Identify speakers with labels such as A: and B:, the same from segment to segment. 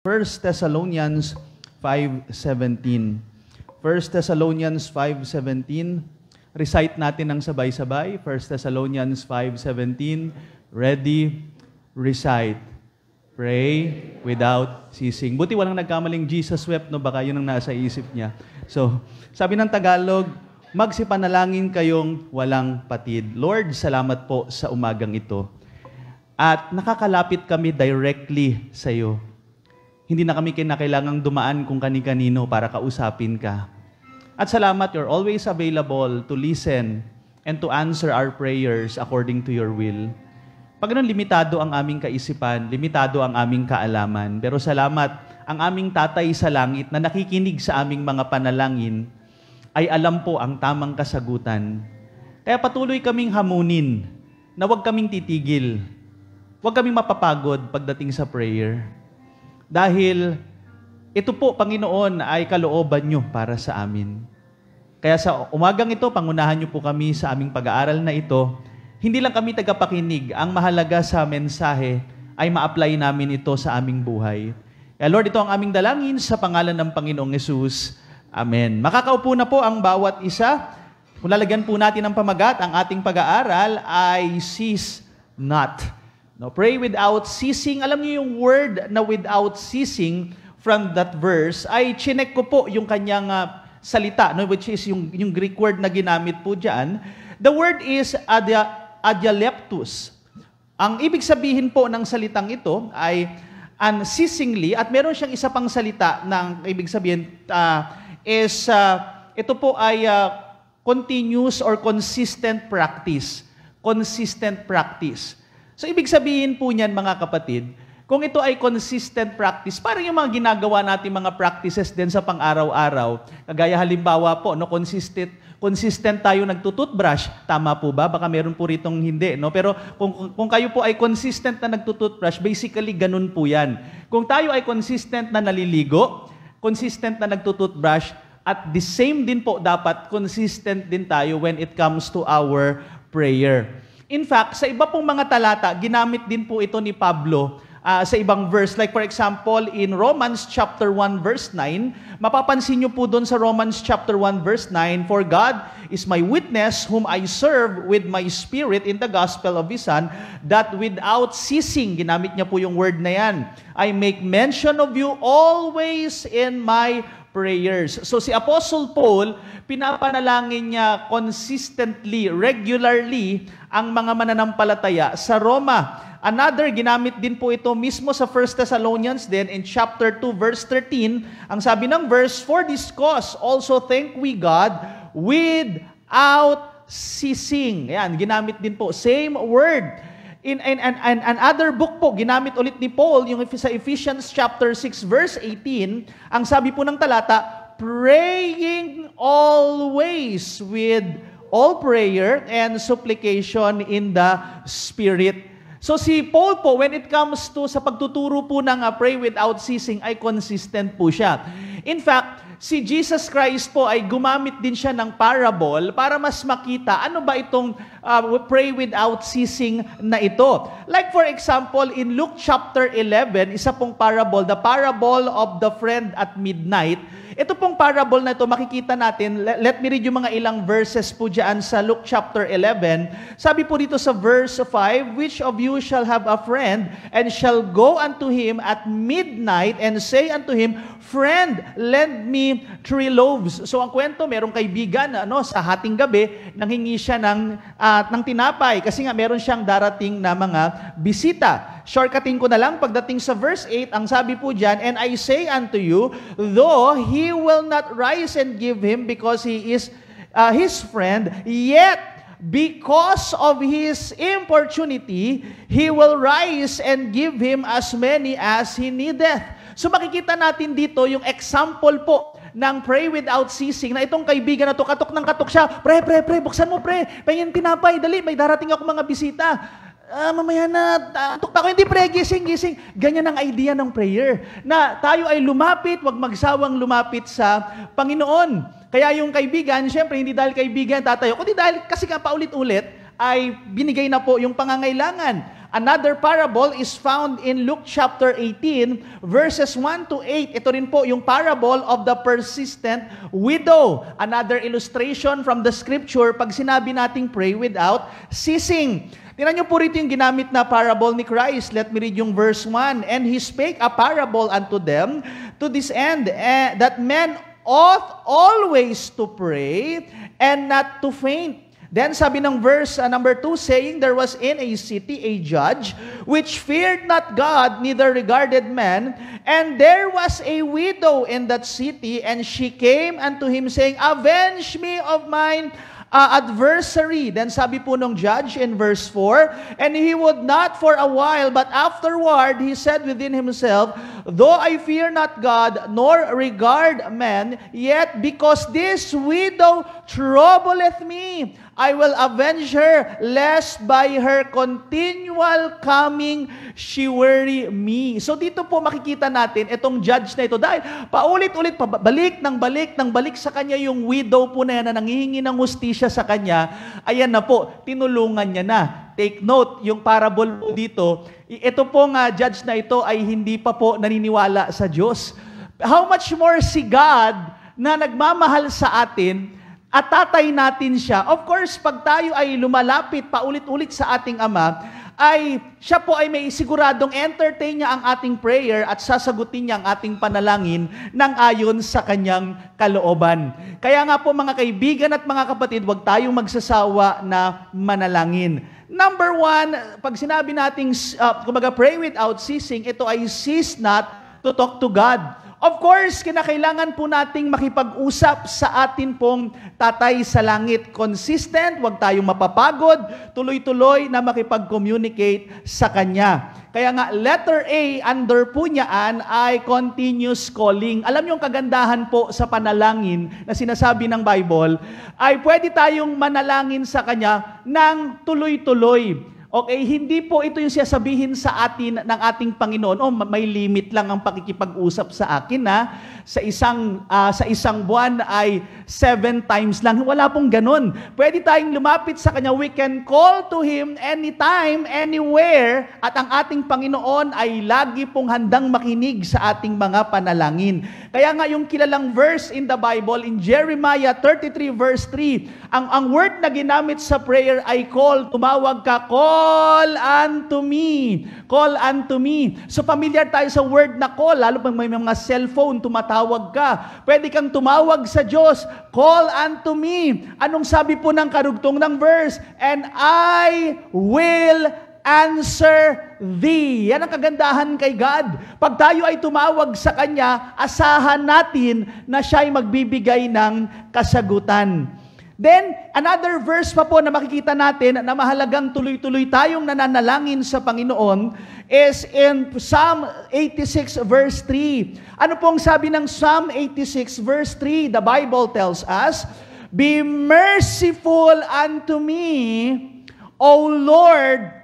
A: 1 Thessalonians 5:17. 1 Thessalonians 5:17. Recite natin ng sabay-sabay. 1 Thessalonians 5:17. Ready, recite. Pray without ceasing. Buti walang nagkamaling Jesus wept, no? Baka yun ang nasa isip niya. So, sabi ng Tagalog, magsipanalangin kayong walang patid. Lord, salamat po sa umagang ito. At nakakalapit kami directly sa iyo. Hindi na kami kinakailangang dumaan kung kani-kanino para kausapin ka. At salamat, you're always available to listen and to answer our prayers according to your will. Pag ganun, limitado ang aming kaisipan, limitado ang aming kaalaman. Pero salamat, ang aming Tatay sa langit na nakikinig sa aming mga panalangin ay alam po ang tamang kasagutan. Kaya patuloy kaming hamunin na huwag kaming titigil. Huwag kaming mapapagod pagdating sa prayer. Dahil ito po, Panginoon, ay kalooban nyo para sa amin. Kaya sa umagang ito, pangunahan nyo po kami sa aming pag-aaral na ito. Hindi lang kami tagapakinig. Ang mahalaga sa mensahe ay ma-apply namin ito sa aming buhay. Kaya Lord, ito ang aming dalangin sa pangalan ng Panginoong Yesus. Amen. Makakaupo na po ang bawat isa. Kung lalagyan po natin ng pamagat, ang ating pag-aaral ay cease not. No, pray without ceasing. Alam niyo yung word na without ceasing from that verse, ay chinek ko po yung kanyang salita, no, which is yung Greek word na ginamit po dyan. The word is adialeptus. Ang ibig sabihin po ng salitang ito ay unceasingly, at meron siyang isa pang salita ng ibig sabihin ito po ay continuous or consistent practice. Consistent practice. So, ibig sabihin po niyan, mga kapatid, kung ito ay consistent practice, parang yung mga ginagawa natin mga practices din sa pang-araw-araw. Kagaya halimbawa po, no, consistent tayo nagtututbrush. Tama po ba? Baka meron po ritong hindi. No? Pero kung kayo po ay consistent na nagtututbrush, basically ganun po yan. Kung tayo ay consistent na naliligo, consistent na nagtututbrush, at the same din po dapat consistent din tayo when it comes to our prayer. In fact, sa iba pong mga talata, ginamit din po ito ni Pablo sa ibang verse. Like for example, in Romans chapter 1 verse 9, mapapansin nyo po doon sa Romans chapter 1 verse 9, "For God is my witness, whom I serve with my spirit in the gospel of His Son, that without ceasing," ginamit niya po yung word na yan, "I make mention of you always in my prayers." So si Apostle Paul, pinapanalangin niya consistently, regularly, ang mga mananampalataya sa Roma. Another, ginamit din po ito mismo sa 1 Thessalonians din in chapter 2 verse 13. Ang sabi ng verse, "For this cause also thank we God without ceasing." Yan, ginamit din po. Same word. In another book po, ginamit ulit ni Paul, yung sa Ephesians chapter 6 verse 18, ang sabi po ng talata, "Praying always with all prayer and supplication in the Spirit." So si Paul po, when it comes to sa pagtuturo po ng pray without ceasing, ay consistent po siya. In fact, si Jesus Christ po ay gumamit din siya ng parable para mas makita ano ba itong pray without ceasing na ito. Like for example, in Luke chapter 11, isa pong parable, the parable of the friend at midnight. Ito pong parable na ito, makikita natin, let me read yung mga ilang verses po dyan sa Luke chapter 11. Sabi po dito sa verse 5, "Which of you shall have a friend, and shall go unto him at midnight, and say unto him, Friend, lend me 3 loaves." So ang kwento, merong kaibigan sa hating gabi, nanghingi siya ng tinapay, kasi nga meron siyang darating na mga bisita. Shortcutting ko na lang, pagdating sa verse 8, ang sabi po dyan, "And I say unto you, though he will not rise and give him because he is his friend, yet because of his importunity, he will rise and give him as many as he needeth." So makikita natin dito yung example po ng pray without ceasing, na itong kaibigan na to, katok ng katok siya, pre, buksan mo pre, pahingin tinapay, dali, may darating ako mga bisita. Mamaya na, tukta ko, hindi pre, gising. Ganyan ang idea ng prayer. Na tayo ay lumapit, wag magsawang lumapit sa Panginoon. Kaya yung kaibigan, syempre, hindi dahil kaibigan tatayo, kundi dahil kasi ka paulit-ulit, ay binigay na po yung pangangailangan. Another parable is found in Luke chapter 18, verses 1 to 8. Ito rin po yung parable of the persistent widow. Another illustration from the scripture pag sinabi nating pray without ceasing. Tingnan niyo po rito yung ginamit na parable ni Christ. Let me read yung verse 1. And he spake a parable unto them to this end, that men ought always to pray and not to faint. Then sabi ng verse number 2, saying, there was in a city a judge, which feared not God, neither regarded man. And there was a widow in that city, and she came unto him, saying, avenge me of mine adversary. Then sabi po nung judge in verse 4, and he would not for a while, but afterward he said within himself, though I fear not God, nor regard man, yet because this widow troubleth me, I will avenge her, lest by her continual coming she weary me. So dito po makikita natin itong judge na ito, dahil paulit-ulit, balik sa kanya yung widow po na yan na nanghihingi ng hustisya sa kanya, ayan na po, tinulungan niya na. Take note, yung parable po dito, ito pong judge na ito ay hindi pa po naniniwala sa Diyos. How much more si God na nagmamahal sa atin at tatay natin siya. Of course, pag tayo ay lumalapit paulit-ulit sa ating Ama, ay siya po ay may siguradong entertain niya ang ating prayer at sasagutin niya ang ating panalangin ng ayon sa kanyang kalooban. Kaya nga po mga kaibigan at mga kapatid, huwag tayong magsasawa na manalangin. Number 1, pag sinabi nating kumbaga pray without ceasing, ito ay cease not to talk to God. Of course, kinakailangan po nating makipag-usap sa atin pong tatay sa langit. Consistent, huwag tayong mapapagod, tuloy-tuloy na makipag-communicate sa Kanya. Kaya nga, letter A, under po niyaan ay continuous calling. Alam niyo yung kagandahan po sa panalangin na sinasabi ng Bible, ay pwede tayong manalangin sa Kanya ng tuloy-tuloy. Okay, hindi po ito yung sasabihin sa atin ng ating Panginoon, may limit lang ang pakikipag-usap sa akin sa isang buwan ay 7 times lang. Wala pong ganun. Pwede tayong lumapit sa Kanya. We can call to Him anytime, anywhere, at ang ating Panginoon ay lagi pong handang makinig sa ating mga panalangin. Kaya nga yung kilalang verse in the Bible, in Jeremiah 33 verse 3, ang word na ginamit sa prayer ay call, tumawag ka, call unto me. Call unto me. So familiar tayo sa word na call, lalo pag may mga cellphone, tumatawag ka. Pwede kang tumawag sa Diyos, call unto me. Anong sabi po ng karugtong ng verse? And I will answer thee. Yan ang kagandahan kay God. Pag tayo ay tumawag sa Kanya, asahan natin na siya ay magbibigay ng kasagutan. Then, another verse pa po na makikita natin na mahalagang tuloy-tuloy tayong nananalangin sa Panginoon is in Psalm 86 verse 3. Ano pong sabi ng Psalm 86 verse 3? The Bible tells us, be merciful unto me, O Lord,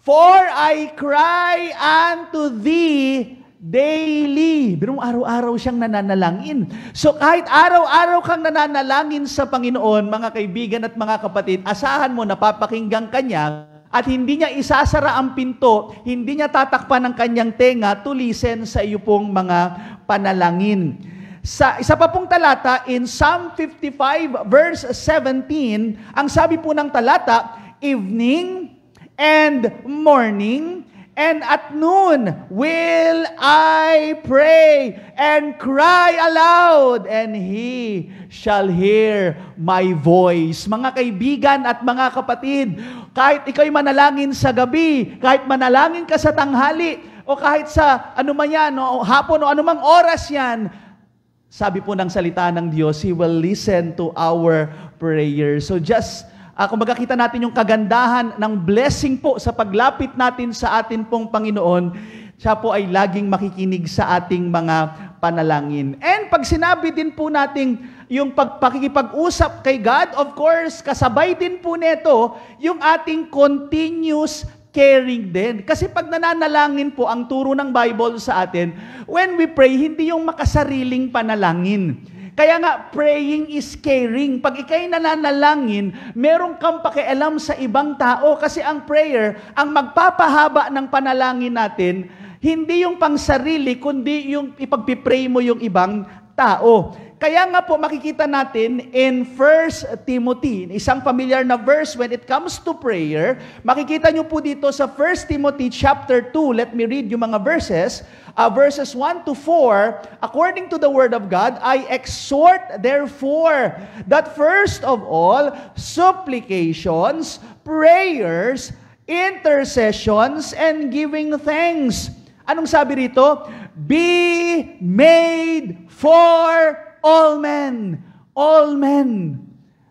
A: for I cry unto thee daily. Pero araw-araw siyang nananalangin. So kahit araw-araw kang nananalangin sa Panginoon, mga kaibigan at mga kapatid, asahan mo na papakinggan Kanya at hindi niya isasara ang pinto, hindi niya tatakpan ang kanyang tenga to listen sa iyo pong mga panalangin. Sa isa pa pong talata, in Psalm 55 verse 17, ang sabi po ng talata, evening and morning and at noon will I pray and cry aloud, and He shall hear my voice. Mga kaibigan at mga kapatid, kahit ikaw'y manalangin sa gabi, kahit manalangin ka sa tanghali, o kahit sa anuman yan, o hapon o anumang oras yan, sabi po ng salita ng Diyos, He will listen to our prayers. So just kumbaga kita natin yung kagandahan ng blessing po sa paglapit natin sa atin pong Panginoon, siya po ay laging makikinig sa ating mga panalangin. And pag sinabi din po natin yung pakikipag-usap kay God, of course, kasabay din po nito yung ating continuous caring din. Kasi pag nananalangin po, ang turo ng Bible sa atin, when we pray, hindi yung makasariling panalangin.
B: Kaya nga, praying is caring. Pag ikay nananalangin, meron kang pakialam sa ibang tao kasi ang prayer, ang magpapahaba ng panalangin natin, hindi yung pangsarili, kundi yung ipagpipray mo yung ibang tao. Kaya nga po makikita natin in 1 Timothy, isang familiar na verse when it comes to prayer, makikita nyo po dito sa 1 Timothy chapter 2, let me read yung mga verses, verses 1 to 4, according to the word of God, I exhort therefore that first of all, supplications, prayers, intercessions, and giving thanks. Anong sabi rito? Be made for all men. All men.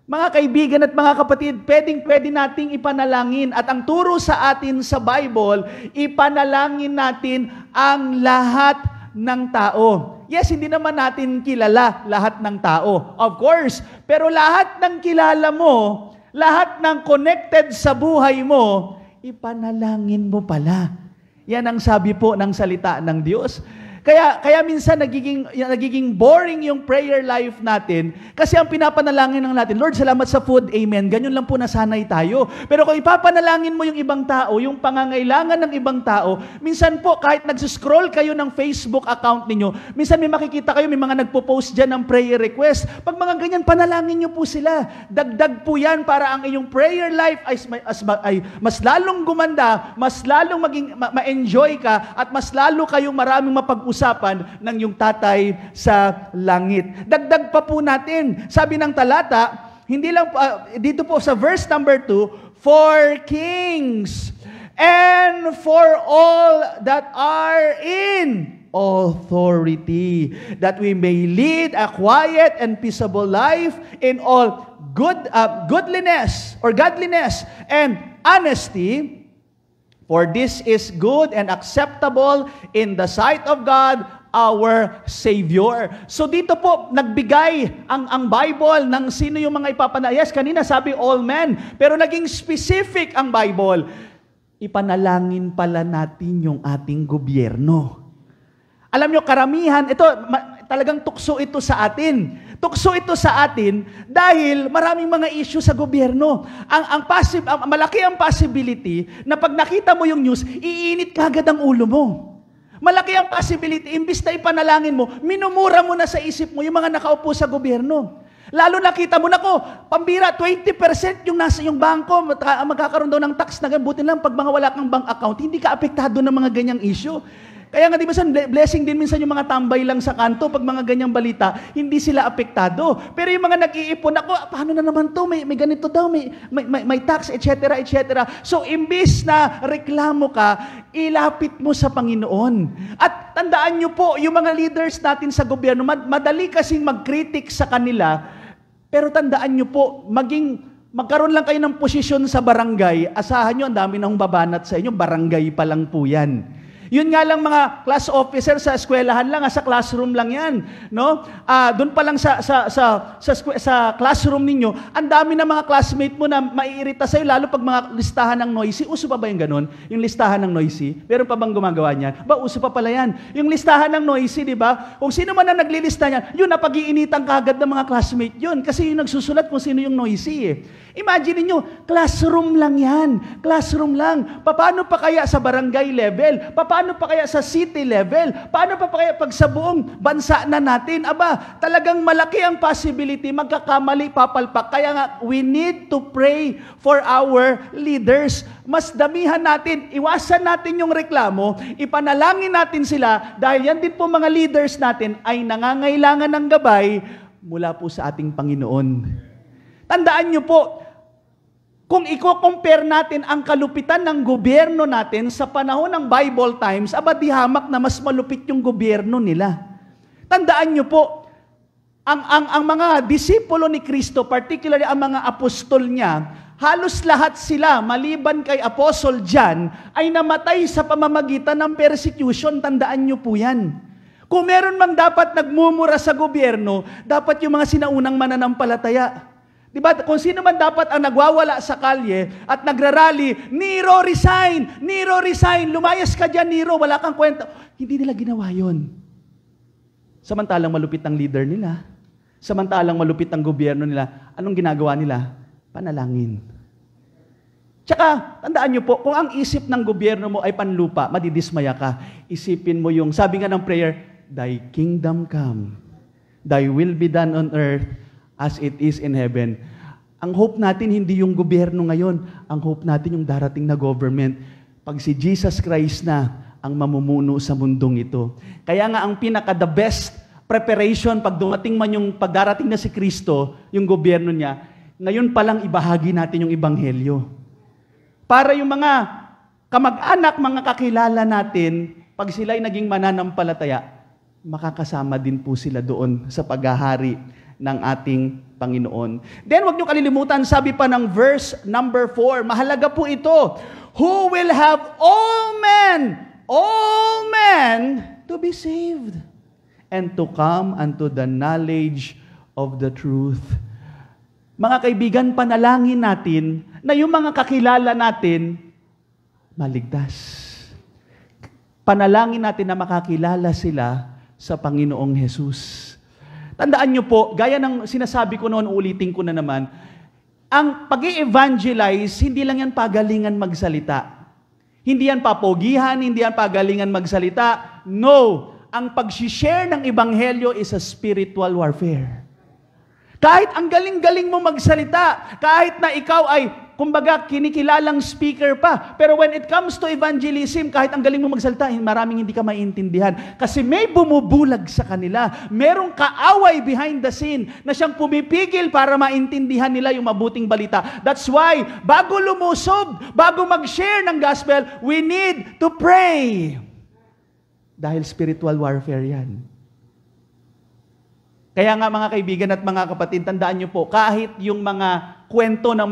B: Mga kaibigan at mga kapatid, pwede nating ipanalangin. At ang turo sa atin sa Bible, ipanalangin natin ang lahat ng tao. Yes, hindi naman natin kilala lahat ng tao. Of course. Pero lahat ng kilala mo, lahat ng connected sa buhay mo, ipanalangin mo pala. Yan ang sabi po ng salita ng Diyos. Kaya minsan nagiging boring yung prayer life natin kasi ang pinapanalangin ng natin, Lord, salamat sa food, amen. Ganyan lang po nasanay tayo. Pero kung ipapanalangin mo yung ibang tao, yung pangangailangan ng ibang tao, minsan po kahit nagsiscroll kayo ng Facebook account ninyo, minsan may makikita kayo, may mga nagpo-post dyan ng prayer request. Pag mga ganyan, panalangin nyo po sila. Dagdag po yan para ang iyong prayer life ay mas lalong gumanda, mas lalong ma-enjoy ka, at mas lalo kayong maraming mapag-usapan ng yung tatay sa langit. Dagdag pa po natin, sabi ng talata, hindi lang dito po sa verse number 2, for kings and for all that are in authority, that we may lead a quiet and peaceable life in all godliness and honesty. For this is good and acceptable in the sight of God, our Savior. So dito po, nagbigay ang Bible ng sino yung mga ipapanalangin. Yes, kanina sabi all men, pero naging specific ang Bible. Ipanalangin pala natin yung ating gobyerno. Alam nyo, karamihan, ito, talagang tukso ito sa atin. Tukso ito sa atin dahil maraming mga issue sa gobyerno. Malaki ang possibility na pag nakita mo yung news, iinit kagad ang ulo mo. Malaki ang possibility, imbis na ipanalangin mo, minumura mo na sa isip mo yung mga nakaupo sa gobyerno. Lalo nakita mo, nako, pambira, 20% yung nasa yung bangko, magkakaroon daw ng tax na buti lang pag mga wala kang bank account, hindi ka apektado ng mga ganyang issue. Kaya nga di minsan, blessing din minsan yung mga tambay lang sa kanto, pag mga ganyang balita, hindi sila apektado. Pero yung mga nag-iipon, ako, paano na naman to? May ganito daw, may tax, etc., etc. So, imbis na reklamo ka, ilapit mo sa Panginoon. At tandaan nyo po, yung mga leaders natin sa gobyerno, madali kasing mag-critic sa kanila, pero tandaan nyo po, magkaroon lang kayo ng posisyon sa barangay, asahan nyo, ang dami nang babanat sa inyo, barangay pa lang po yan. Yun nga lang mga class officer sa eskwelahan lang, sa classroom lang yan, no? Doon pa lang sa classroom ninyo, ang dami na mga classmate mo na maiirita sa'yo, lalo pag mga listahan ng noisy. Uso pa ba yung ganun? Yung listahan ng noisy? Meron pa bang gumagawa niyan? Uso pa pala yan. Yung listahan ng noisy, di ba? Kung sino man na naglilista niyan, yun, napag-iinitan kagad ng mga classmate yun. Kasi yung nagsusulat kung sino yung noisy eh. Imagine niyo, classroom lang yan. Classroom lang. Paano pa kaya sa barangay level? Paano pa kaya sa city level? Paano pa kaya pag sa buong bansa na natin? Talagang malaki ang possibility, magkakamali, papalpak. Kaya nga, we need to pray for our leaders. Mas damihan natin, iwasan natin yung reklamo, ipanalangin natin sila, dahil yan din po mga leaders natin ay nangangailangan ng gabay mula po sa ating Panginoon. Tandaan nyo po, kung i-compare natin ang kalupitan ng gobyerno natin sa panahon ng Bible times, di hamak na mas malupit yung gobyerno nila. Tandaan nyo po, ang mga disipulo ni Kristo, particularly ang mga apostol niya, halos lahat sila, maliban kay Apostle John, ay namatay sa pamamagitan ng persecution. Tandaan nyo po yan. Kung meron mang dapat nagmumura sa gobyerno, dapat yung mga sinaunang mananampalataya. Diba? Kung sino man dapat ang nagwawala sa kalye at nagrarally, Nero, resign! Nero, resign! Lumayas ka dyan, Nero! Wala kang kwenta. Hindi nila ginawa yun. Samantalang malupit ang leader nila. Samantalang malupit ang gobyerno nila, anong ginagawa nila? Panalangin. Tsaka, tandaan nyo po, kung ang isip ng gobyerno mo ay panlupa, madidismaya ka. Isipin mo yung, sabi nga ng prayer, Thy kingdom come, Thy will be done on earth as it is in heaven. Ang hope natin hindi yung gobyerno ngayon, ang hope natin yung darating na government. Pag si Jesus Christ na ang mamumuno sa mundong ito. Kaya nga ang the best preparation pag dumating man yung pagdarating na si Kristo, yung gobyerno niya, ngayon palang ibahagi natin yung ebanghelyo. Para yung mga kamag-anak, mga kakilala natin, pag sila'y naging mananampalataya, makakasama din po sila doon sa paghahari ng ating Panginoon. Then, huwag niyo kalilimutan, sabi pa ng verse number 4, mahalaga po ito, who will have all men to be saved and to come unto the knowledge of the truth. Mga kaibigan, panalangin natin na yung mga kakilala natin maligtas. Panalangin natin na makakilala sila sa Panginoong Jesus. Tandaan nyo po, gaya ng sinasabi ko noon, ulitin ko na naman, ang pag-i-evangelize, hindi lang yan pagalingan magsalita. Hindi yan papogihan, hindi yan pagalingan magsalita. No! Ang pag-share ng Ebanghelyo is a spiritual warfare. Kahit ang galing-galing mo magsalita, kahit na ikaw ay, kumbaga, kinikilalang speaker pa, pero when it comes to evangelism, kahit ang galing mo magsalita, maraming hindi ka maintindihan. Kasi may bumubulag sa kanila. Merong kaaway behind the scene na siyang pumipigil para maintindihan nila yung mabuting balita. That's why, bago lumusob, bago mag-share ng gospel, we need to pray. Dahil spiritual warfare yan. Kaya nga mga kaibigan at mga kapatid, tandaan niyo po, kahit yung mga kwento ng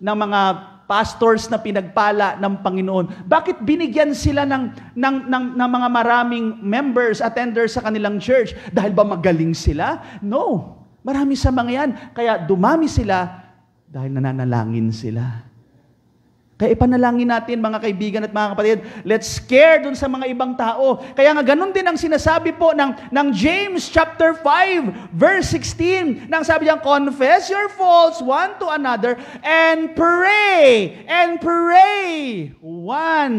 B: mga pastors na pinagpala ng Panginoon, bakit binigyan sila ng mga maraming members, attenders sa kanilang church? Dahil ba magaling sila? No. Marami sa mga yan. Kaya dumami sila dahil nananalangin sila. Kaya ipanalangin natin mga kaibigan at mga kapatid, let's care dun sa mga ibang tao. Kaya nga ganun din ang sinasabi po ng James chapter 5 verse 16. Nang sabi niya, confess your faults one to another and pray one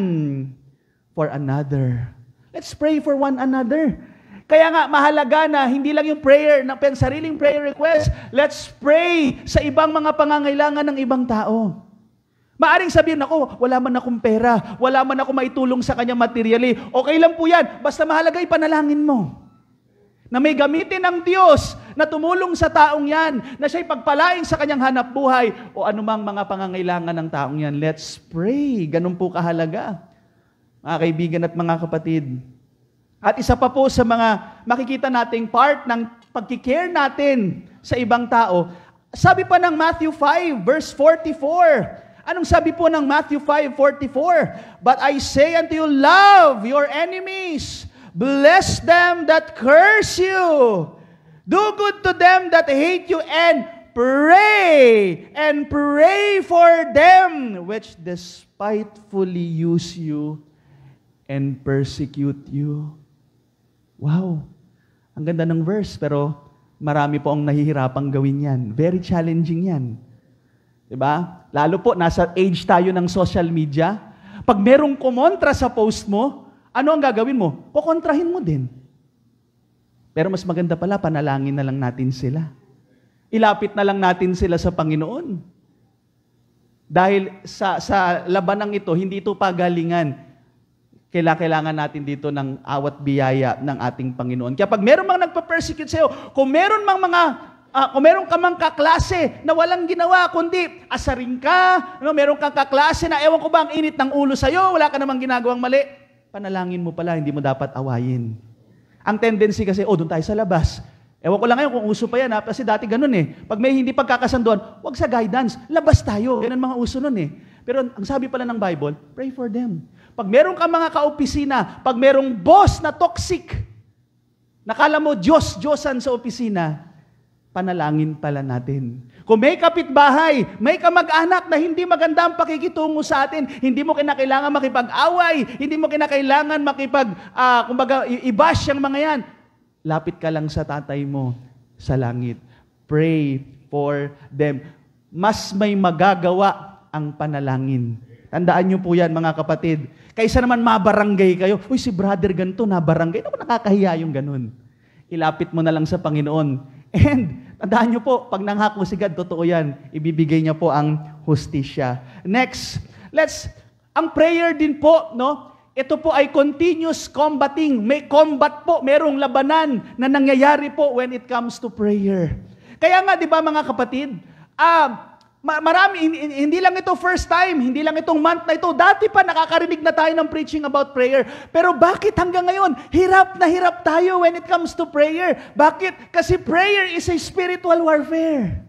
B: for another. Let's pray for one another. Kaya nga mahalaga na hindi lang yung prayer, sariling prayer request, let's pray sa ibang mga pangangailangan ng ibang tao. Maaring sabihin, ako, wala man akong pera, wala man ako maitulong sa kanya materially. Okay lang po yan, basta mahalaga ipanalangin mo. Na may gamitin ng Diyos na tumulong sa taong yan, na siya'y pagpalain sa kanyang hanap buhay, o anumang mga pangangailangan ng taong yan. Let's pray. Ganun po kahalaga. Mga kaibigan at mga kapatid. At isa pa po sa mga makikita nating part ng pagkikare natin sa ibang tao, sabi pa ng Matthew 5, verse 44, anong sabi po ng Matthew 5:44? But I say unto you, love your enemies, bless them that curse you, do good to them that hate you, and pray for them which despitefully use you and persecute you. Wow! Ang ganda ng verse, pero marami po ang nahihirapang gawin yan. Very challenging yan. Diba? Lalo po, nasa age tayo ng social media. Pag merong kumontra sa post mo, ano ang gagawin mo? Kukontrahin mo din. Pero mas maganda pala, panalangin na lang natin sila. Ilapit na lang natin sila sa Panginoon. Dahil sa labanang ito, hindi ito pagalingan. Kailangan natin dito ng awat biyaya ng ating Panginoon. Kaya pag meron mang nagpa-persecute sa'yo, kung meron ka mang kaklase na walang ginawa, kundi asarin ka, meron kang kaklase na ewan ko ba ang init ng ulo sa'yo, wala ka namang ginagawang mali, panalangin mo pala, hindi mo dapat awayin. Ang tendency kasi, doon tayo sa labas. Ewan ko lang ngayon kung uso pa yan, kasi dati ganun eh. Pag may hindi pagkakasanduan, wag sa guidance, labas tayo. Yan ang mga uso nun eh. Pero ang sabi pala ng Bible, pray for them. Pag meron ka mga kaopisina, pag merong boss na toxic, nakala mo Diyosan sa opisina, panalangin pala natin. Kung may kapitbahay, may kamag-anak na hindi maganda ang pakikitungo sa atin, hindi mo kinakailangan makipag-away, hindi mo kinakailangan i-bash yung mga yan. Lapit ka lang sa tatay mo, sa langit. Pray for them. Mas may magagawa ang panalangin. Tandaan niyo po yan, mga kapatid. Kaysa naman mabarangay kayo, uy, si brother ganito, nabarangay. Naku, nakakahiya yung ganun. Ilapit mo na lang sa Panginoon. And, tandaan niyo po, pag nanghako si God, totoo yan, ibibigay niya po ang hustisya. Next, ang prayer din po, no? Ito po ay continuous combating. May combat po, merong labanan na nangyayari po when it comes to prayer. Kaya nga, di ba mga kapatid, marami, hindi lang ito first time, hindi lang itong month na ito. Dati pa nakakarinig na tayo ng preaching about prayer. Pero bakit hanggang ngayon, hirap na hirap tayo when it comes to prayer? Bakit? Kasi prayer is a spiritual warfare.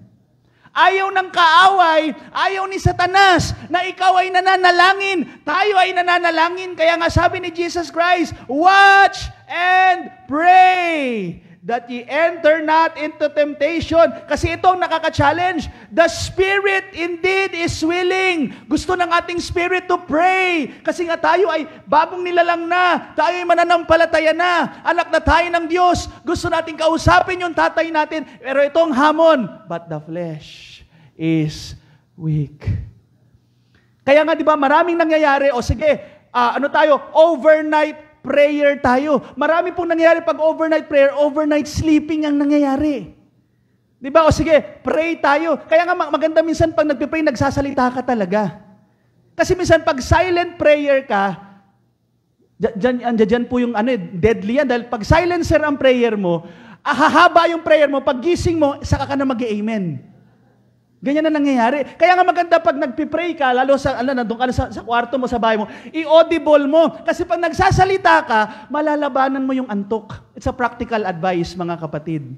B: Ayaw ng kaaway, ayaw ni Satanas na ikaw ay nananalangin. Tayo ay nananalangin. Kaya nga sabi ni Jesus Christ, watch and pray that ye enter not into temptation. Kasi ito ang nakaka-challenge. The spirit indeed is willing. Gusto ng ating spirit to pray. Kasi nga tayo ay bagong nilalang na. Tayo ay mananampalataya na. Anak na tayo ng Diyos. Gusto natin kausapin yung tatay natin. Pero itong hamon, but the flesh is weak. Kaya nga, di ba, maraming nangyayari. O sige, overnight prayer tayo. Marami pong nangyayari pag overnight prayer, overnight sleeping ang nangyayari. Di ba? O sige, pray tayo. Kaya nga maganda minsan pag nagpipray, nagsasalita ka talaga. Kasi minsan pag silent prayer ka, dyan po yung deadly yan. Dahil pag silencer ang prayer mo, hahaba yung prayer mo, pag gising mo, saka ka na mag-amen. Ganyan na nangyayari. Kaya nga maganda pag nagpipray ka, lalo nandun ka sa kwarto mo, sa bahay mo, i-audible mo. Kasi pag nagsasalita ka, malalabanan mo yung antok. It's a practical advice, mga kapatid.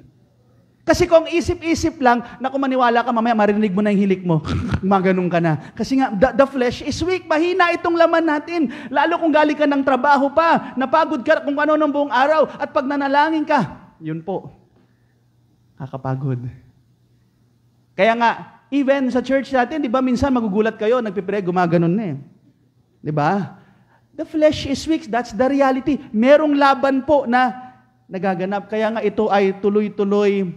B: Kasi kung isip-isip lang, naku, maniwala ka, mamaya marinig mo na yung hilik mo. Maganong ka na. Kasi nga, the flesh is weak. Mahina itong laman natin. Lalo kung galing ka ng trabaho pa, napagod ka kung ano ng buong araw, at pag nanalangin ka, yun po, kakapagod. Kaya nga, even sa church natin, di ba, minsan magugulat kayo, nagpipray, gumaganon na eh. Di ba? The flesh is weak. That's the reality. Merong laban po na nagaganap. Kaya nga ito ay tuloy-tuloy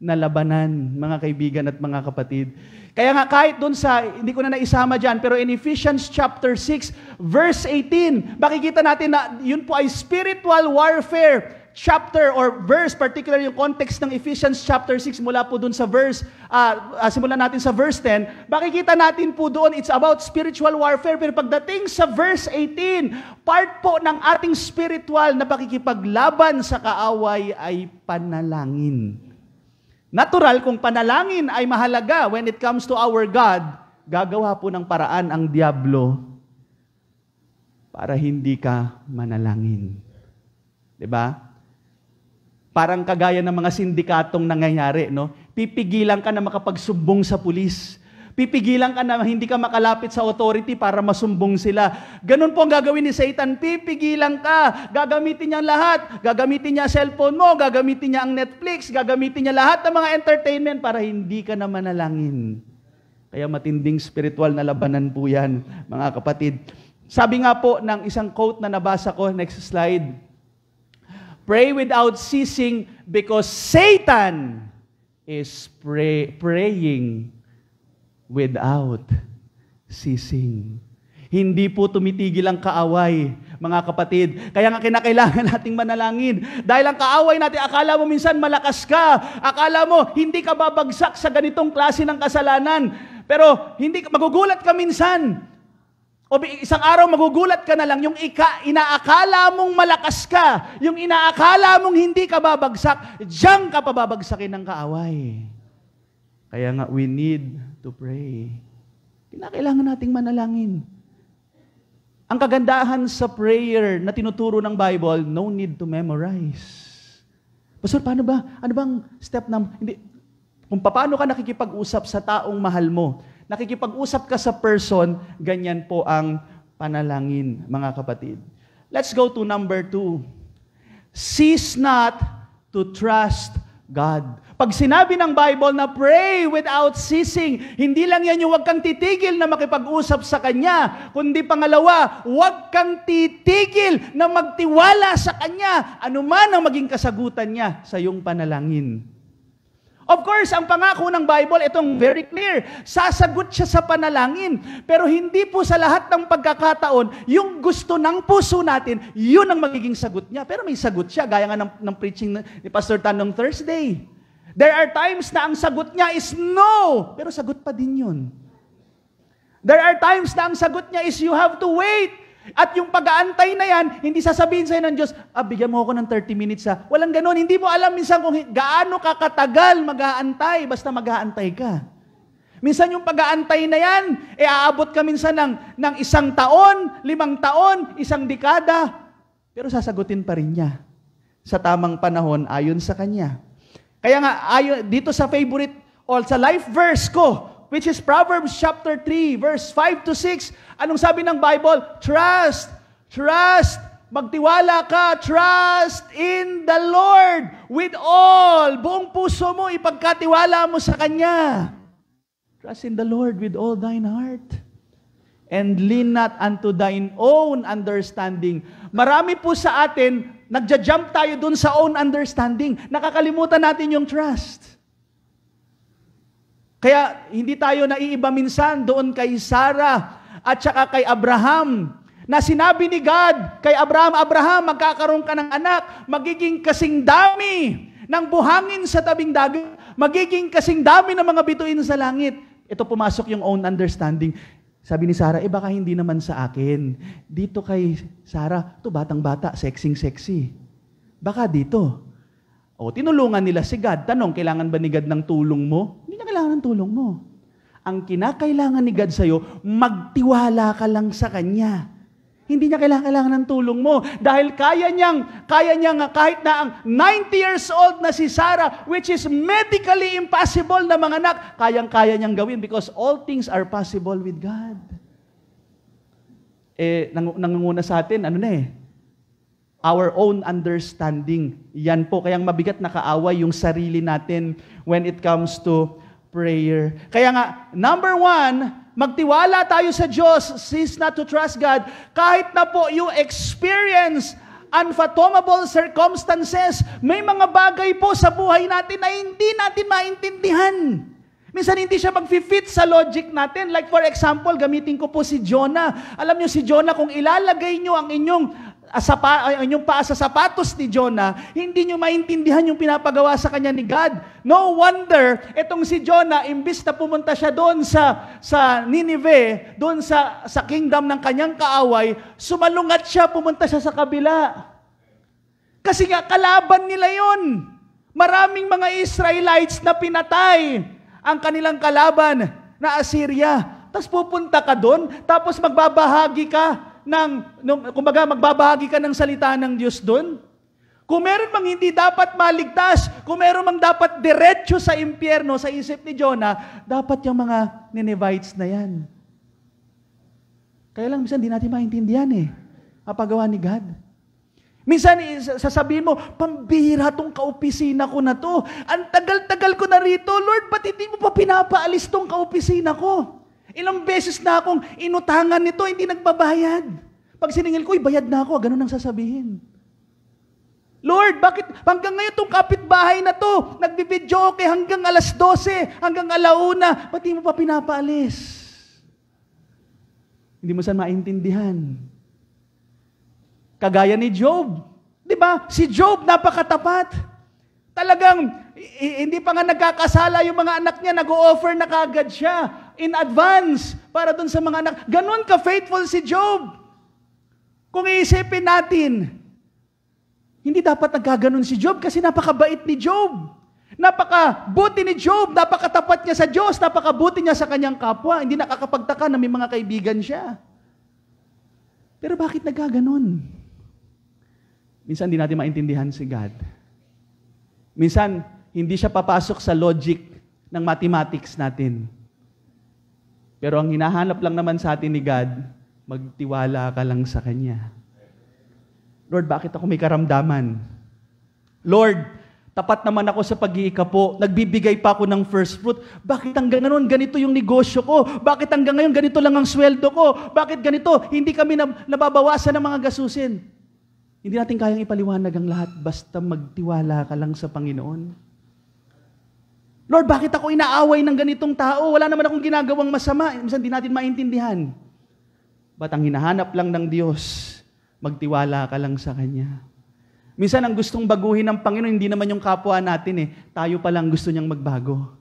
B: na labanan, mga kaibigan at mga kapatid. Kaya nga kahit doon sa, hindi ko na naisama dyan, pero in Ephesians chapter 6, verse 18, makikita natin na yun po ay spiritual warfare chapter or verse, particularly yung context ng Ephesians chapter 6, mula po dun sa verse, simulan natin sa verse 10, makikita natin po doon, it's about spiritual warfare, pero pagdating sa verse 18, part po ng ating spiritual na pakikipaglaban sa kaaway ay panalangin. Natural, kung panalangin ay mahalaga when it comes to our God, gagawa po ng paraan ang diablo para hindi ka manalangin. Diba? Parang kagaya ng mga sindikatong nangyayari, no? Pipigilan ka na makapagsumbong sa pulis. Pipigilan ka na hindi ka makalapit sa authority para masumbong sila. Ganun po ang gagawin ni Satan. Pipigilan ka. Gagamitin niya lahat. Gagamitin niya cellphone mo. Gagamitin niya ang Netflix. Gagamitin niya lahat ng mga entertainment para hindi ka na manalangin. Kaya matinding spiritual na labanan po yan, mga kapatid. Sabi nga po ng isang quote na nabasa ko, next slide, pray without ceasing because Satan is praying without ceasing. Hindi po tumitigil ang kaaway, mga kapatid. Kaya nga kinakailangan nating manalangin. Dahil ang kaaway natin, akala mo minsan malakas ka. Akala mo hindi ka babagsak sa ganitong klase ng kasalanan. Pero magugulat ka minsan. O isang araw magugulat ka na lang, yung inaakala mong malakas ka, yung inaakala mong hindi ka babagsak, diyan ka pababagsakin ng kaaway. Kaya nga, we need to pray. Kinakailangan nating manalangin. Ang kagandahan sa prayer na tinuturo ng Bible, no need to memorize. Pastor, paano ba? Ano bang step na, kung paano ka nakikipag-usap sa taong mahal mo, nakikipag-usap ka sa person, ganyan po ang panalangin, mga kapatid. Let's go to number 2. Cease not to trust God. Pag sinabi ng Bible na pray without ceasing, hindi lang yan yung huwag kang titigil na makipag-usap sa Kanya, kundi pangalawa, huwag kang titigil na magtiwala sa Kanya, anuman ang maging kasagutan niya sa iyong panalangin. Of course, ang pangako ng Bible, itong very clear. Sasagot siya sa panalangin. Pero hindi po sa lahat ng pagkakataon, yung gusto ng puso natin, yun ang magiging sagot niya. Pero may sagot siya, gaya nga ng preaching ni Pastor Tan nung Thursday. There are times na ang sagot niya is no, pero sagot pa din yun. There are times na ang sagot niya is you have to wait. At yung pag-aantay na yan, hindi sasabihin sa'yo ng Diyos, bigyan mo ako ng 30 minutes ha. Walang ganon. Hindi mo alam minsan kung gaano ka katagal mag-aantay, basta mag-aantay ka. Minsan yung pag-aantay na yan, aabot ka minsan ng 1 taon, 5 taon, 1 dekada. Pero sasagutin pa rin niya sa tamang panahon ayon sa Kanya. Kaya nga, dito sa favorite, or sa life verse ko, which is Proverbs chapter 3, verse 5 to 6. Anong sabi ng Bible? Trust, magtiwala ka, trust in the Lord with all. Buong puso mo, ipagkatiwala mo sa Kanya. Trust in the Lord with all thine heart. And lean not unto thine own understanding. Marami po sa atin, nagja-jump tayo dun sa own understanding. Nakakalimutan natin yung trust. Kaya hindi tayo naiiba minsan doon kay Sarah at saka kay Abraham na sinabi ni God kay Abraham, magkakaroon ka ng anak, magiging kasing dami ng buhangin sa tabing dagat, magiging kasing dami ng mga bituin sa langit. Ito pumasok yung own understanding. Sabi ni Sarah, baka hindi naman sa akin. Dito kay Sarah, to batang-bata, sexy. Baka dito. Tinulungan nila si God. Tanong, kailangan ba ni God ng tulong mo? Hindi niya kailangan ng tulong mo. Ang kinakailangan ni God sa'yo, magtiwala ka lang sa Kanya. Hindi niya kailangan ng tulong mo. Dahil kaya niyang kahit na ang 90 years old na si Sarah, which is medically impossible na mga anak, kayang-kaya niyang gawin because all things are possible with God. Nangunguna sa atin, our own understanding. Yan po, kayang mabigat na kaaway yung sarili natin when it comes to prayer. Kaya nga, number 1, magtiwala tayo sa Diyos, cease not to trust God, kahit na po you experience unfathomable circumstances, may mga bagay po sa buhay natin na hindi natin maintindihan. Minsan hindi siya mag-fit sa logic natin. Like for example, gamitin ko po si Jonah. Alam niyo si Jonah, kung ilalagay niyo ang inyong paa sa sapatos ni Jonah, hindi nyo maintindihan yung pinapagawa sa kanya ni God. No wonder, itong si Jonah, imbis na pumunta siya doon sa Nineveh, doon sa kingdom ng kanyang kaaway, sumalungat siya, pumunta siya sa kabila. Kasi nga, kalaban nila yun. Maraming mga Israelites na pinatay ang kanilang kalaban na Assyria. Tapos pupunta ka doon, tapos magbabahagi ka magbabahagi ka ng salita ng Diyos doon. Kung meron mang hindi dapat maligtas, kung meron mang dapat diretso sa impyerno, sa isip ni Jonah, dapat yung mga Ninevites na yan. Kaya lang, minsan, di natin maintindihan mapagawa ni God. Minsan, sasabihin mo, pambihira tong kaopisina ko na to. Ang tagal-tagal ko na rito, Lord, ba't hindi mo pa pinapaalis tong kaopisina ko? Ilang beses na akong inutangan nito, hindi nagbabayad. Pag siningil ko, bayad na ako. Ganun ang sasabihin. Lord, bakit hanggang ngayon itong kapitbahay na to, nagbibidyo okay hanggang 12:00, hanggang 1:00, ba't di mo pa pinapaalis? Hindi mo saan maintindihan. Kagaya ni Job. Di ba? Si Job, napakatapat. Talagang, hindi pa nga nagkakasala yung mga anak niya, nag-o-offer na kagad siya in advance para dun sa mga anak. Ganon ka-faithful si Job. Kung iisipin natin, hindi dapat nagkaganon si Job kasi napakabait ni Job. Napakabuti ni Job, napakatapat niya sa Diyos, napakabuti niya sa kanyang kapwa. Hindi nakakapagtaka na may mga kaibigan siya. Pero bakit nagkaganon? Minsan hindi natin maintindihan si God. Minsan, hindi siya papasok sa logic ng mathematics natin. Pero ang hinahanap lang naman sa atin ni God, magtiwala ka lang sa Kanya. Lord, bakit ako may karamdaman? Lord, tapat naman ako sa pag-iikapo. Nagbibigay pa ako ng first fruit. Bakit hanggang ngayon ganito yung negosyo ko? Bakit hanggang ngayon ganito lang ang sweldo ko? Bakit ganito? Hindi kami nababawasan ng mga gasusin. Hindi natin kayang ipaliwanag ang lahat basta magtiwala ka lang sa Panginoon. Lord, bakit ako inaaway ng ganitong tao? Wala naman akong ginagawang masama. Minsan di natin maintindihan. Ba't ang hinahanap lang ng Diyos, magtiwala ka lang sa Kanya. Minsan ang gustong baguhin ng Panginoon, hindi naman yung kapwa natin eh. Tayo pa lang gusto niyang magbago.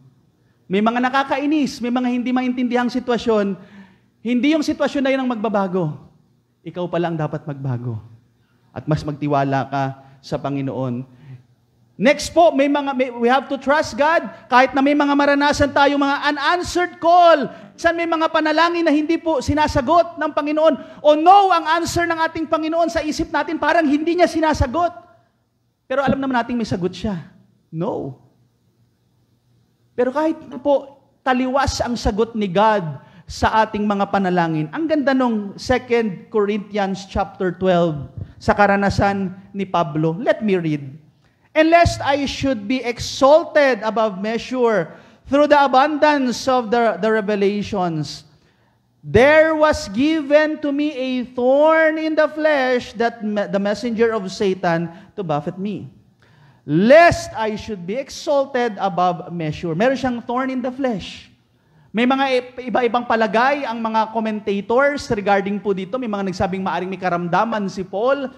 B: May mga nakakainis, may mga hindi maintindihang sitwasyon. Hindi yung sitwasyon na yun ang magbabago. Ikaw pa lang dapat magbago. At mas magtiwala ka sa Panginoon. Next po, we have to trust God kahit na may mga maranasan tayo, mga unanswered call. Saan may mga panalangin na hindi po sinasagot ng Panginoon. O no, ang answer ng ating Panginoon sa isip natin parang hindi niya sinasagot. Pero alam naman natin may sagot siya. No. Pero kahit po taliwas ang sagot ni God sa ating mga panalangin, ang ganda nung 2 Corinthians chapter 12 sa karanasan ni Pablo. Let me read. And lest I should be exalted above measure through the abundance of the revelations, there was given to me a thorn in the flesh, that the messenger of Satan to buffet me. Lest I should be exalted above measure. Meron siyang thorn in the flesh. May mga iba-ibang palagay ang mga commentators regarding po dito. May mga nagsabing maaring may karamdaman si Paul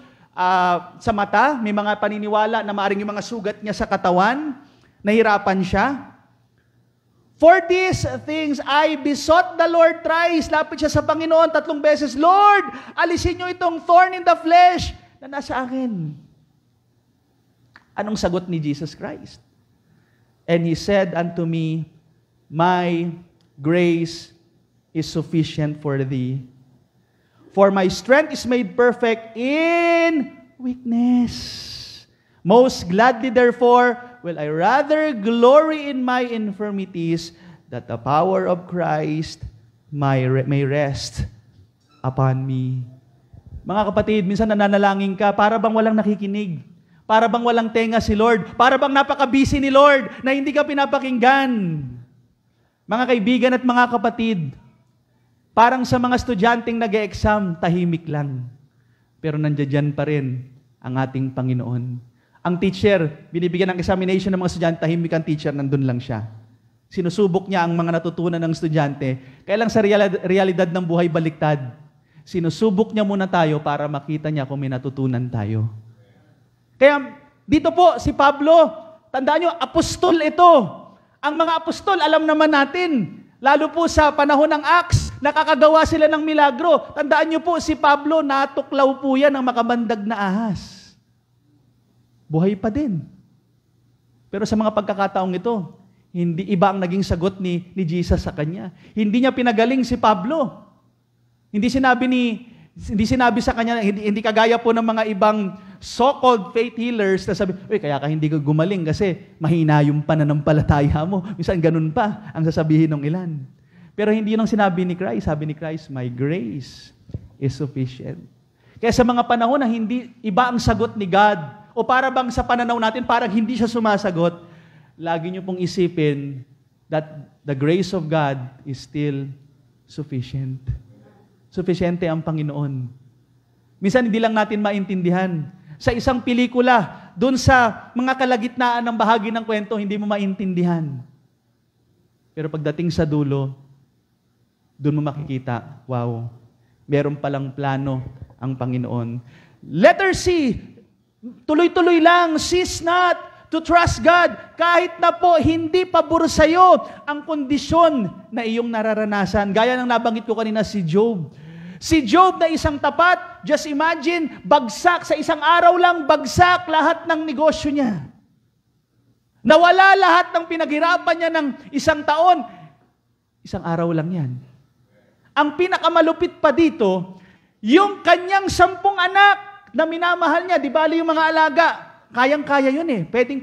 B: sa mata. May mga paniniwala na maaring yung mga sugat niya sa katawan. Nahirapan siya. For these things, I besought the Lord thrice. Lapit siya sa Panginoon 3 beses. Lord, alisin niyo itong thorn in the flesh na nasa akin. Anong sagot ni Jesus Christ? And He said unto me, My grace is sufficient for thee. For my strength is made perfect in weakness. Most gladly, therefore, will I rather glory in my infirmities, that the power of Christ may rest upon me. Mga kapatid, minsan nananalangin ka, para bang walang nakikinig. Para bang walang tenga si Lord. Para bang napaka-busy ni Lord na hindi ka pinapakinggan. Mga kaibigan at mga kapatid, parang sa mga estudyanteng nag-e-exam, tahimik lang. Pero nandiyan pa rin ang ating Panginoon. Ang teacher, binibigyan ng examination ng mga estudyante, tahimik ang teacher, nandun lang siya. Sinusubok niya ang mga natutunan ng estudyante. Kaya lang sa realidad ng buhay baliktad, sinusubok niya muna tayo para makita niya kung may natutunan tayo. Kaya dito po si Pablo, tandaan nyo, apostol ito. Ang mga apostol, alam naman natin, lalo po sa panahon ng Acts, nakakagawa sila ng milagro. Tandaan nyo po, si Pablo, natuklaw po yan ng makabandag na ahas. Buhay pa din. Pero sa mga pagkakataong ito, hindi iba ang naging sagot ni Jesus sa kanya. Hindi niya pinagaling si Pablo. Hindi sinabi sa kanya, hindi kagaya po ng mga ibang so-called faith healers na sabi, kaya ka hindi ka gumaling kasi mahina yung pananampalataya mo. Minsan ganun pa ang sasabihin ng ilan. Pero hindi yun ang sinabi ni Christ. Sabi ni Christ, my grace is sufficient. Kaya sa mga panahon na hindi iba ang sagot ni God, o para bang sa pananaw natin, parang hindi siya sumasagot, lagi niyo pong isipin that the grace of God is still sufficient. Sufficiente ang Panginoon. Minsan hindi lang natin maintindihan. Sa isang pelikula, dun sa mga kalagitnaan ng bahagi ng kwento, hindi mo maintindihan. Pero pagdating sa dulo, dun mo makikita, wow, meron palang plano ang Panginoon. Letter C, tuloy-tuloy lang, cease not to trust God. Kahit na po hindi pabor sa'yo ang kondisyon na iyong nararanasan. Gaya ng nabanggit ko kanina si Job. Si Job na isang tapat, just imagine, bagsak sa isang araw lang, bagsak lahat ng negosyo niya. Nawala lahat ng pinaghirapan niya ng isang taon. Isang araw lang yan. Ang pinakamalupit pa dito, yung kanyang 10 anak na minamahal niya, di bali yung mga alaga, kayang-kaya yun eh. Pwedeng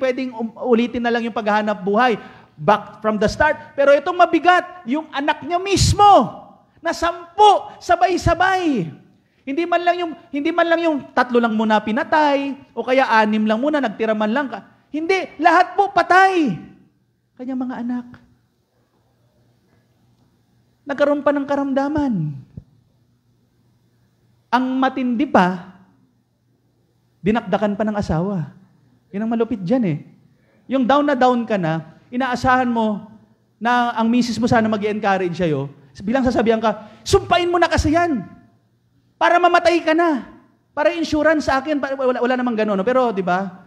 B: ulitin na lang yung paghahanap buhay. Back from the start. Pero itong mabigat, yung anak niya mismo, na 10 sabay-sabay. Hindi man lang yung 3 lang muna pinatay, o kaya 6 lang muna, nagtira man lang ka. Hindi, lahat po patay. Kanyang mga anak. Nagkaroon pa ng karamdaman. Ang matindi pa, dinakdakan pa ng asawa. Yan ang malupit dyan eh. Yung down na down ka na, inaasahan mo na ang misis mo sana mag-encourage sa'yo, bilang sasabihan ka, sumpain mo na kasi yan. Para mamatay ka na. Para insurance sa akin, wala namang gano'n. Pero, di ba?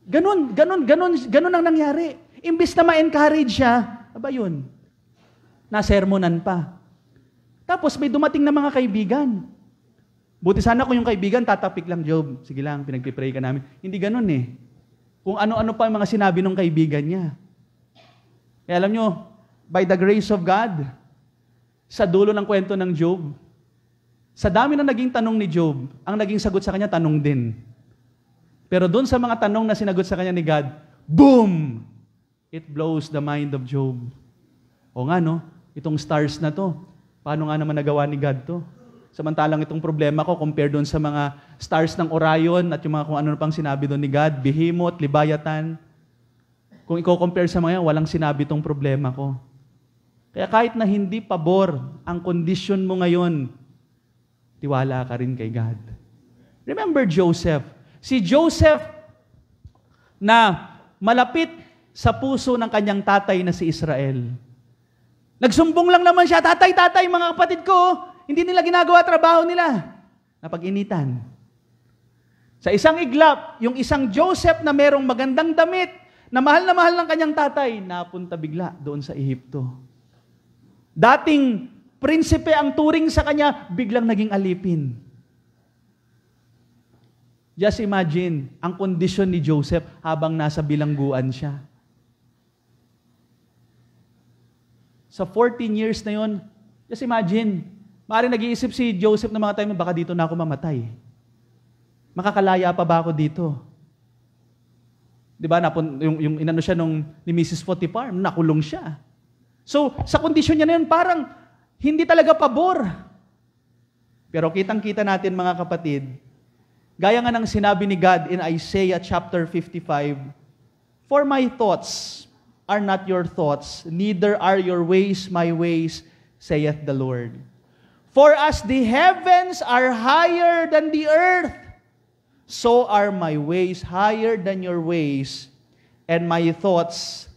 B: Ganon ang nangyari. Imbis na ma-encourage siya, aba yun, nasermonan pa. Tapos may dumating na mga kaibigan. Buti sana kung yung kaibigan, tatapik lang, Job. Sige lang, pinagpipray ka namin. Hindi ganon eh. Kung ano-ano pa yung mga sinabi ng kaibigan niya. Kaya alam nyo, by the grace of God, sa dulo ng kwento ng Job, sa dami na naging tanong ni Job, ang naging sagot sa kanya, tanong din. Pero doon sa mga tanong na sinagot sa kanya ni God, boom! It blows the mind of Job. O nga no, itong stars na to, paano nga naman nagawa ni God to? Samantalang itong problema ko, compare doon sa mga stars ng Orion at yung mga kung ano pang sinabi doon ni God, Behemoth, Leviathan. Kung i-compare sa mga yan, walang sinabi itong problema ko. Kaya kahit na hindi pabor ang kondisyon mo ngayon, tiwala ka rin kay God. Remember Joseph. Si Joseph na malapit sa puso ng kanyang tatay na si Israel. Nagsumbong lang naman siya, tatay, mga kapatid ko, hindi nila ginagawa trabaho nila. Napag-initan. Sa isang iglap, yung isang Joseph na merong magandang damit, na mahal ng kanyang tatay, napunta bigla doon sa Ehipto. Dating prinsipe ang turing sa kanya, biglang naging alipin. Just imagine ang kondisyon ni Joseph habang nasa bilangguan siya. Sa 14 years na yon, just imagine, maaaring nag-iisip si Joseph na mga time, baka dito na ako mamatay. Makakalaya pa ba ako dito? Di ba, yung inano siya ni Mrs. Potiphar, nakulong siya. So, sa kondisyon niya na yun, parang hindi talaga pabor. Pero kitang-kita natin mga kapatid, gaya nga ng sinabi ni God in Isaiah chapter 55, "For my thoughts are not your thoughts, neither are your ways my ways, saith the Lord. For as the heavens are higher than the earth, so are my ways higher than your ways, and my thoughts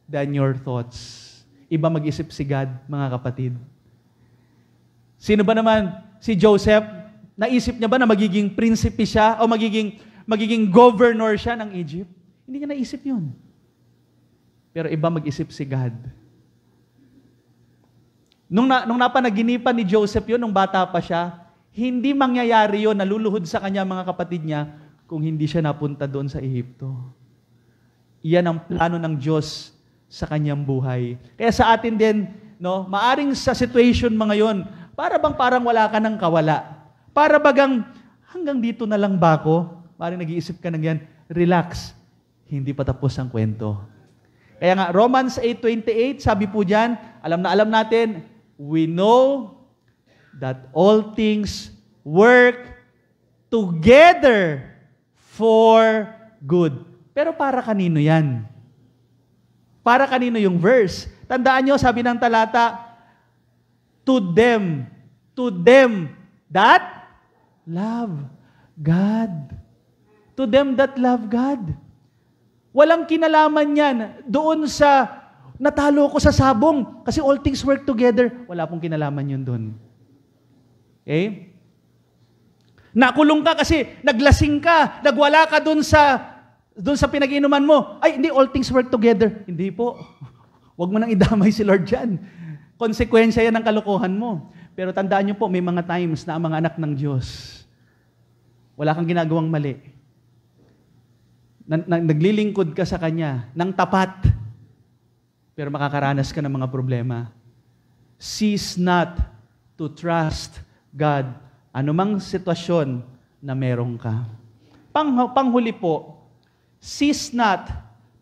B: than your thoughts." Iba mag-isip si God, mga kapatid. Sino ba naman si Joseph? Naisip niya ba na magiging prinsipe siya o magiging governor siya ng Egypt? Hindi niya naisip yun. Pero iba mag-isip si God. Nung napanaginipan ni Joseph yun, nung bata pa siya, hindi mangyayari yun, naluluhod sa kanya mga kapatid niya, kung hindi siya napunta doon sa Ehipto. Iyan ang plano ng Diyos sa kanyang buhay. Kaya sa atin din, no, maaring sa situation mo ngayon, parang wala ka ng kawala. Para bagang, hanggang dito na lang ba ako? Maaring nag-iisip ka ng yan, relax, hindi pa tapos ang kwento. Kaya nga, Romans 8:28, sabi po dyan, alam natin, we know that all things work together for good. Pero para kanino yan? Para kanino yung verse? Tandaan nyo, sabi ng talata, to them that love God. To them that love God. Walang kinalaman yan doon sa natalo ko sa sabong kasi all things work together. Wala pong kinalaman yun doon. Okay? Nakulong ka kasi naglasing ka, nagwala ka doon sa pinag-inuman mo. Ay, hindi, all things work together. Hindi po. Huwag mo nang idamay si Lord dyan. Konsekwensya yan ng kalokohan mo. Pero tandaan nyo po, may mga times na ang mga anak ng Diyos, wala kang ginagawang mali. Naglilingkod ka sa Kanya ng tapat, pero makakaranas ka ng mga problema. Cease not to trust God, anumang sitwasyon na meron ka. Panghuli po, cease not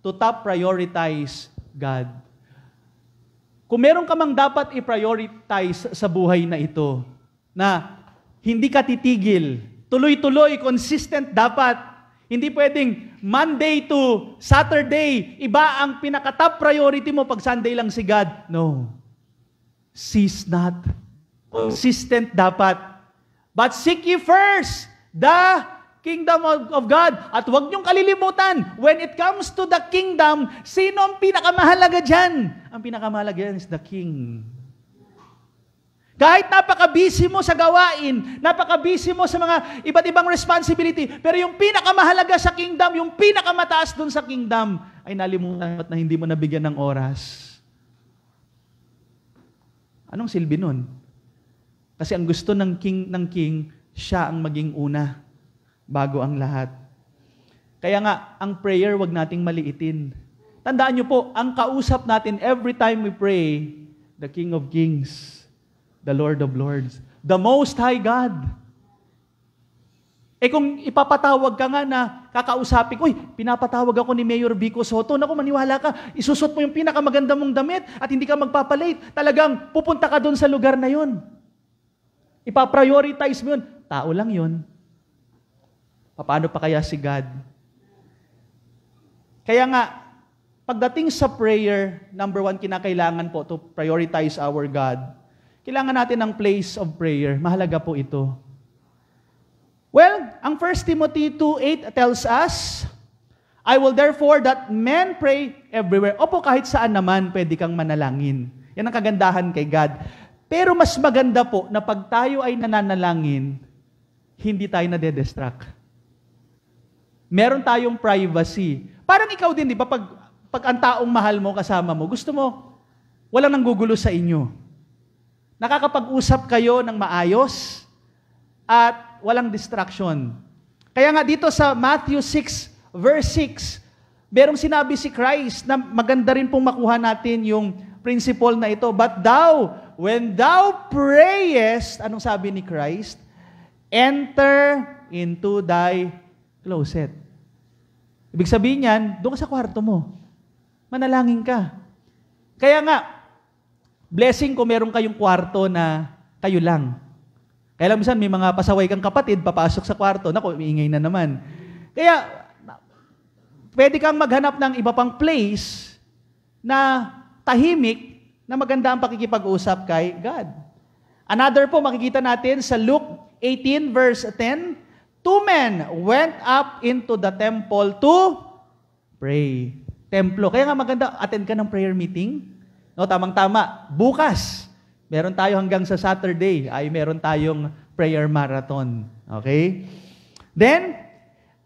B: to top prioritize God. Kung meron ka mang dapat i-prioritize sa buhay na ito, na hindi ka titigil, tuloy-tuloy, consistent dapat, hindi pwedeng Monday to Saturday, iba ang pinaka-top priority mo pag Sunday lang si God. No. Cease not. Consistent dapat. But seek ye first the Kingdom of God. At huwag niyong kalilimutan, when it comes to the kingdom, sino ang pinakamahalaga dyan? Ang pinakamahalaga dyan is the king. Kahit napaka-busy mo sa gawain, napaka-busy mo sa mga iba't ibang responsibility, pero yung pinakamahalaga sa kingdom, yung pinakamataas dun sa kingdom, ay nalimutan at na hindi mo nabigyan ng oras. Anong silbi nun? Kasi ang gusto ng king, siya ang maging una, bago ang lahat. Kaya nga, ang prayer, wag nating maliitin. Tandaan niyo po, ang kausap natin every time we pray, the King of Kings, the Lord of Lords, the Most High God. Kung ipapatawag ka nga na kakausapin, pinapatawag ako ni Mayor Vico Soto, naku, maniwala ka, isusot mo yung pinakamaganda mong damit at hindi ka magpapalate. Talagang pupunta ka doon sa lugar na yun. Ipaprioritize mo yun. Tao lang yun. Paano pa kaya si God? Kaya nga, pagdating sa prayer, number 1, kinakailangan po to prioritize our God. Kailangan natin ng place of prayer. Mahalaga po ito. Well, ang 1 Timothy 2:8 tells us, I will therefore that men pray everywhere. Opo, kahit saan naman pwede kang manalangin. Yan ang kagandahan kay God. Pero mas maganda po na pag tayo ay nananalangin, hindi tayo nade-distract. Meron tayong privacy. Parang ikaw din, di ba? Pag ang taong mahal mo, kasama mo, gusto mo, walang nanggugulo sa inyo. Nakakapag-usap kayo ng maayos at walang distraction. Kaya nga dito sa Matthew 6, verse 6, merong sinabi si Christ na maganda rin pong makuha natin yung principle na ito. But thou, when thou prayest, anong sabi ni Christ? Enter into thy closet. Ibig sabihin yan, doon ka sa kwarto mo. Manalangin ka. Kaya nga, blessing kung meron kayong kwarto na kayo lang. Kaya lang minsan may mga pasaway kang kapatid, papasok sa kwarto, naku, iingay na naman. Kaya, pwede kang maghanap ng iba pang place na tahimik, na maganda ang pakikipag-usap kay God. Another po, makikita natin sa Luke 18 verse 10, 2 men went up into the temple to pray. Templo. Kaya nga maganda, attend ka ng prayer meeting. No, tamang-tama. Bukas, meron tayo hanggang sa Saturday, ay meron tayong prayer marathon. Okay? Then,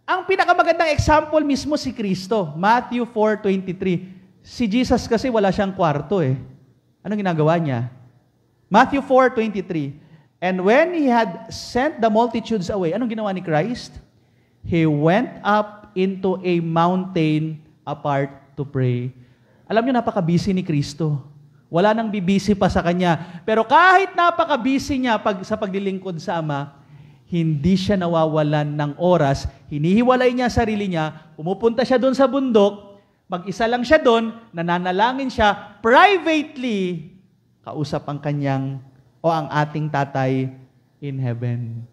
B: ang pinakamagandang example mismo si Kristo. Matthew 4:23. Si Jesus kasi wala siyang kwarto eh. Anong ginagawa niya? Matthew 4:23. And when he had sent the multitudes away, anong ginawa ni Christ? He went up into a mountain apart to pray. Alam niyo, napaka-busy ni Kristo. Wala nang bibisi pa sa Kanya. Pero kahit napaka-busy niya sa paglilingkod sa Ama, hindi siya nawawalan ng oras. Hinihiwalay niya sarili niya, pumupunta siya doon sa bundok, mag-isa lang siya doon, nananalangin siya, privately, kausap ang kanyang o ang ating tatay in heaven.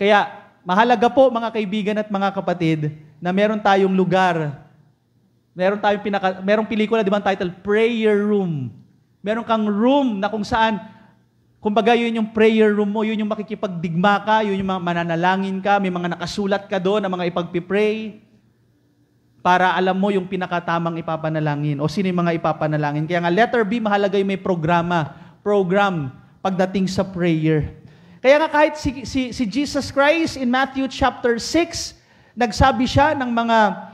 B: Kaya, mahalaga po mga kaibigan at mga kapatid, na meron tayong lugar. Merong pelikula, di ba, title, Prayer Room. Meron kang room na kung saan, kumbaga yun yung prayer room mo, yun yung makikipagdigma ka, yun yung mananalangin ka, may mga nakasulat ka doon na mga ipagpipray, para alam mo yung pinakatamang ipapanalangin, o sino yung mga ipapanalangin. Kaya nga, letter B, mahalaga yung may program pagdating sa prayer. Kaya nga kahit si Jesus Christ in Matthew chapter 6, nagsabi siya ng mga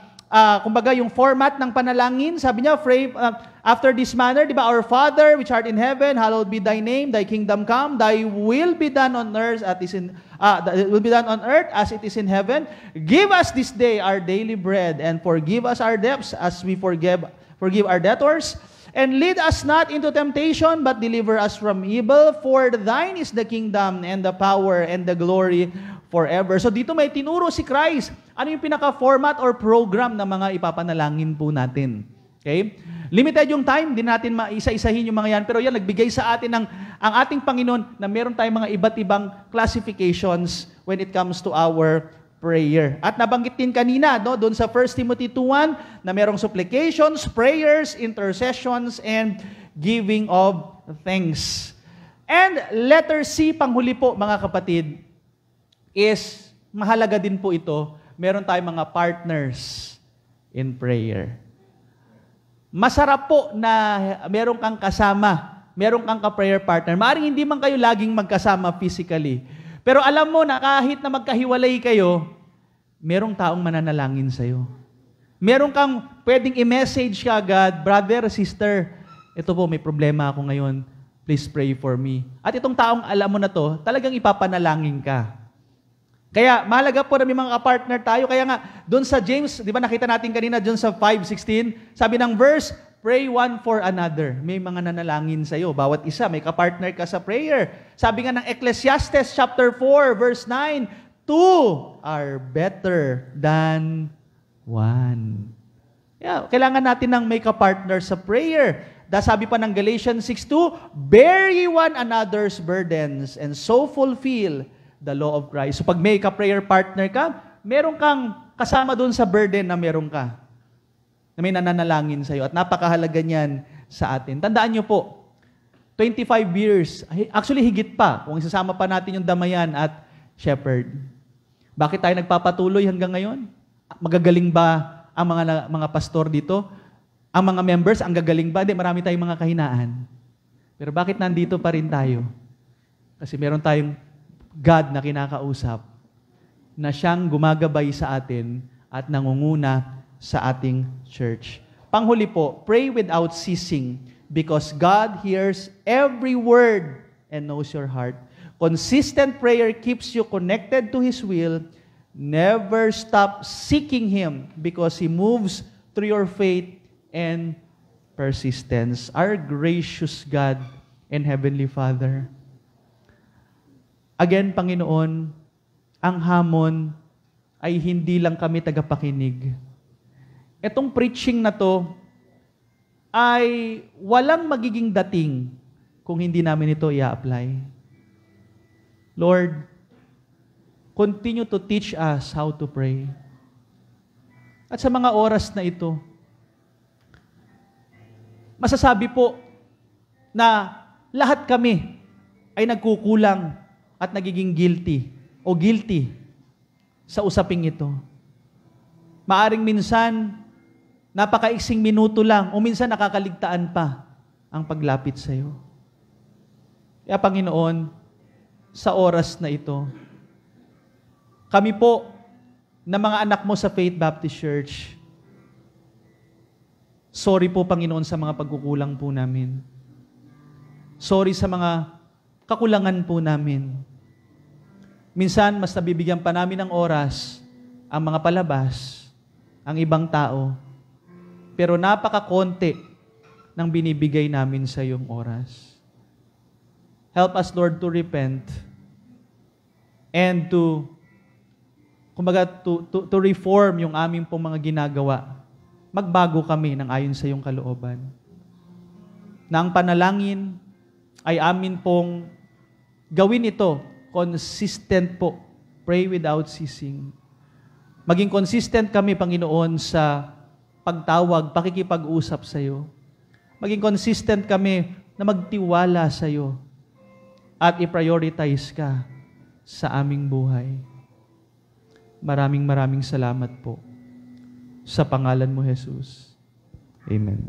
B: kumbaga yung format ng panalangin, sabi niya, pray after this manner, di ba? Our Father, which art in heaven, hallowed be thy name, thy kingdom come, thy will be done on earth as it is in heaven. Give us this day our daily bread, and forgive us our debts as we forgive our debtors. And lead us not into temptation, but deliver us from evil. For thine is the kingdom, and the power, and the glory forever. So dito may tinuro si Christ. Ano yung pinaka-format or program ng mga ipapanalangin po natin? Okay? Limited yung time, di natin maisa-isahin yung mga yan. Pero yan, nagbigay sa atin ang ating Panginoon na meron tayong mga iba't ibang classifications when it comes to our prayer. At nabanggit din kanina, no, doon sa 1 Timothy 2:1, na merong supplications, prayers, intercessions, and giving of thanks. And letter C, panghuli po mga kapatid, is mahalaga din po ito, meron tayong mga partners in prayer. Masarap po na meron kang kasama, meron kang ka-prayer partner. Maaring hindi man kayo laging magkasama physically. Pero alam mo na kahit na magkahiwalay kayo, merong taong mananalangin sa'yo. Meron kang pwedeng i-message ka agad, brother, sister, ito po, may problema ako ngayon. Please pray for me. At itong taong alam mo na to, talagang ipapanalangin ka. Kaya mahalaga po na may mga partner tayo. Kaya nga, doon sa James, di ba nakita natin kanina, doon sa 5:16, sabi ng verse, pray one for another. May mga nanalangin sa'yo. Bawat isa, may kapartner ka sa prayer. Sabi nga ng Ecclesiastes chapter 4, verse 9, two are better than one. Yeah, kailangan natin ng may kapartner sa prayer. Sabi pa ng Galatians 6:2, bear ye one another's burdens and so fulfill the law of Christ. So pag may ka-prayer partner ka, meron kang kasama doon sa burden na meron ka. Na may nananalangin sa'yo. At napakahalaga niyan sa atin. Tandaan niyo po, 25 years, actually higit pa, kung isasama pa natin yung Damayan at Shepherd. Bakit tayo nagpapatuloy hanggang ngayon? Magagaling ba ang mga pastor dito? Ang mga members, ang gagaling ba? Hindi, marami tayong mga kahinaan. Pero bakit nandito pa rin tayo? Kasi meron tayong God na kinakausap na siyang gumagabay sa atin at nangunguna sa ating church. Panghuli po, pray without ceasing because God hears every word and knows your heart. Consistent prayer keeps you connected to His will. Never stop seeking Him because He moves through your faith and persistence. Our gracious God and Heavenly Father, again, Panginoon, ang hamon ay hindi lang kami tagapakinig. Itong preaching na to ay walang magiging dating kung hindi namin ito i-apply. Lord, continue to teach us how to pray. At sa mga oras na ito, masasabi po na lahat kami ay nagkukulang at nagiging guilty sa usaping ito. Maaring minsan, napakaiksing minuto lang o minsan nakakaligtaan pa ang paglapit sa iyo. Kaya Panginoon, sa oras na ito, kami po na mga anak mo sa Faith Baptist Church, sorry po Panginoon sa mga pagkukulang po namin. Sorry sa mga kakulangan po namin. Minsan, mas nabibigyan pa namin ng oras ang mga palabas, ang ibang tao, pero napakakonti ng binibigay namin sa iyong oras. Help us, Lord, to repent and to reform yung aming pong mga ginagawa. Magbago kami ng ayon sa iyong kalooban. Na ang panalangin ay amin pong gawin ito, consistent po. Pray without ceasing. Maging consistent kami, Panginoon, sa pagtawag, pakikipag-usap sa iyo. Maging consistent kami na magtiwala sa iyo at i-prioritize ka sa aming buhay. Maraming salamat po. Sa pangalan mo, Jesus. Amen.